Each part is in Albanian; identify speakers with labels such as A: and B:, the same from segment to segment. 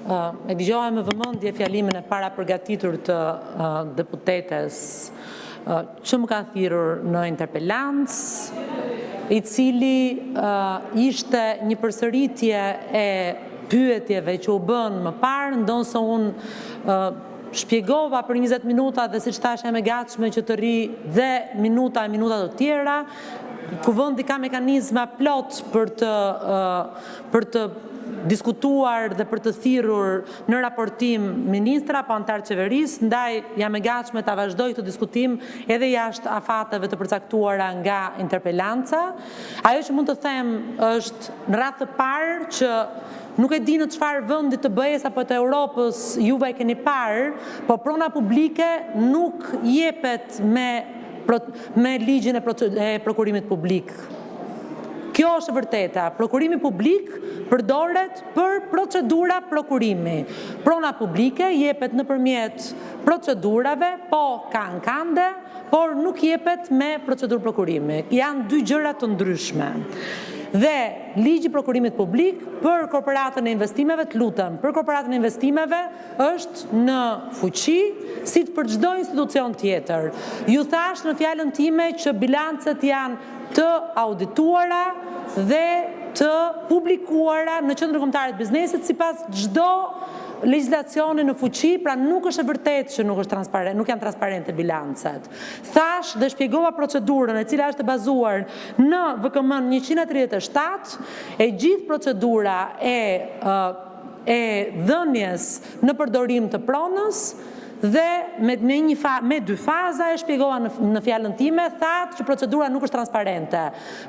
A: E dëgjova me vëmendje fjalimin e para përgatitur të deputetes që më ka thirrur në interpelancë, i cili ishte një përsëritje e pyetjeve që u bën më parë, ndonse unë shpjegova për 20 minuta dhe siç thash jam e gatshme që të rri dhe minuta të tjera. Kuvendi ka mekanizma plot për të diskutuar dhe për të thirrur në raportim ministra pa antar qeverisë, ndaj jam e gatshme ta vazhdoj këtë diskutim edhe jashtë afateve të përcaktuara nga interpelanca. Ajo që mund të them është në radhë të parë që nuk e di në çfarë vendi të BE-s apo të Europës juve e keni parë, po prona publike nuk jepet me ligjin e prokurimit publik. Kjo është e vërteta. Prokurimi publik përdoret për procedura prokurimi. Prona publike jepet nëpërmjet procedurave, po ka ankande, por nuk jepet me procedurë prokurimi. Janë dy gjëra të ndryshme. Dhe ligji prokurimit publik për korporatën e investimeve, të lutem, për korporatën e investimeve është në fuqi si për çdo institucion tjetër. Ju thash në fjalën time që bilancet janë të audituara dhe të publikuara në Qendrën Kombëtare të Biznesit sipas çdo legjislacioni në fuqi, pra nuk është e vërtetë që nuk janë transparente bilancet. Thash dhe shpjegova procedurën e cila është e bazuar në VKM 137, e gjithë procedura e dhënies në përdorim të pronës dhe me dy faza e shpjegova në fjalën time, thatë që procedura nuk është transparente.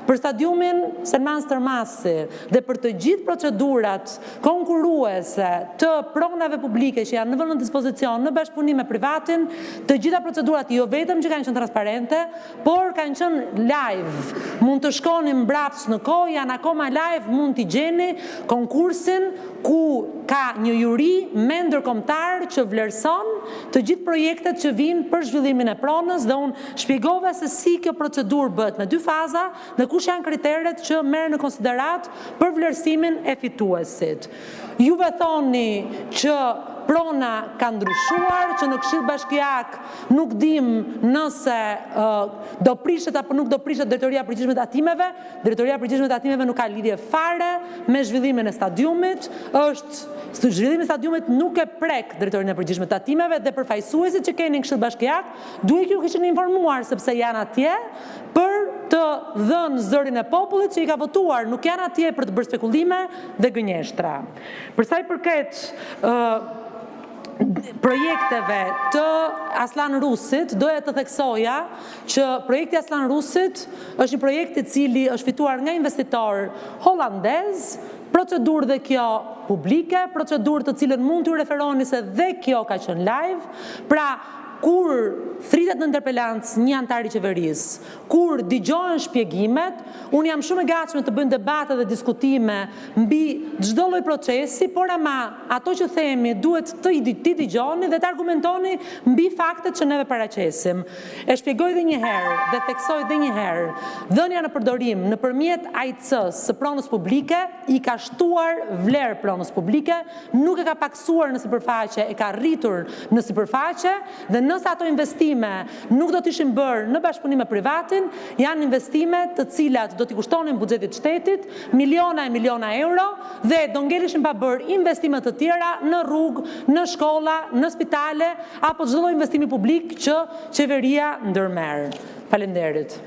A: Për stadiumin Selman Stërmasi dhe për të gjithë procedurat konkurruese të pronave publike që janë në vend dispozicion në bashkëpunim me privatin, të gjitha procedurat jo vetëm që kanë qenë transparente, por kanë qenë live. Mund të shkoni mbrapsht në kohë, janë akoma live, mund t'i gjeni konkursin ku ka një juri me ndërkombëtar që vlerëson të gjithë projektet që vinë për zhvillimin e pronës dhe unë shpjegova se si kjo procedurë bëhet me dy faza dhe kush janë kriteret që merren në konsiderat për vlerësimin e fituesit. Juve thoni që prona ka ndryshuar, që në Këshill Bashkiak nuk dim nëse do prishet apo nuk do prishet Drejtoria e Përgjithshme të Tatimeve. Drejtoria e Përgjithshme të Tatimeve nuk ka lidhje fare me zhvillimin e stadiumit. Zhvillimi i stadiumit nuk e prek Drejtorinë e Përgjithshme të Tatimeve dhe përfaqësuesit që keni në Këshill Bashkiak duhet ju kishin informuar sepse janë atje për të dhënë zërin e popullit që i ka votuar, nuk janë atje për të bërë spekulime dhe gënjeshtra. Për sa i përket projekteve të Aslan Rusit, doja të theksoja që projekti Aslan Rusit është një projekt i cili është fituar nga investitor holandez, procedurë dhe kjo publike, procedurë të cilën mund t'ju referoni se dhe kjo ka qenë live, pra kur thritet në interpelancë një antar i qeverisë, kur dëgjohen shpjegimet, unë jam shumë e gatshme të bëjmë debate dhe diskutime mbi çdo lloj procesi, por ama ato që themi duhet të dëgjoni dhe të argumentoni mbi faktet që neve paraqesim. E shpjegoj edhe një herë dhe theksoj edhe një herë, dhënia në përdorim nëpërmjet AIC-s së pronës publike i ka shtuar vlerë pronës publike, nuk e ka paksuar në sipërfaqe, e ka rritur në sipërfaqe dhe nëse ato investime nuk do t'ishin bërë në bashkëpunim me privatin, janë investime të cilat do t'i kushtonin buxhetit shtetit miliona e miliona euro dhe do ngelishin pa bërë investime të tjera në rrugë, në shkolla, në spitale apo çdo lloj investimi publik që qeveria ndërmerr. Faleminderit.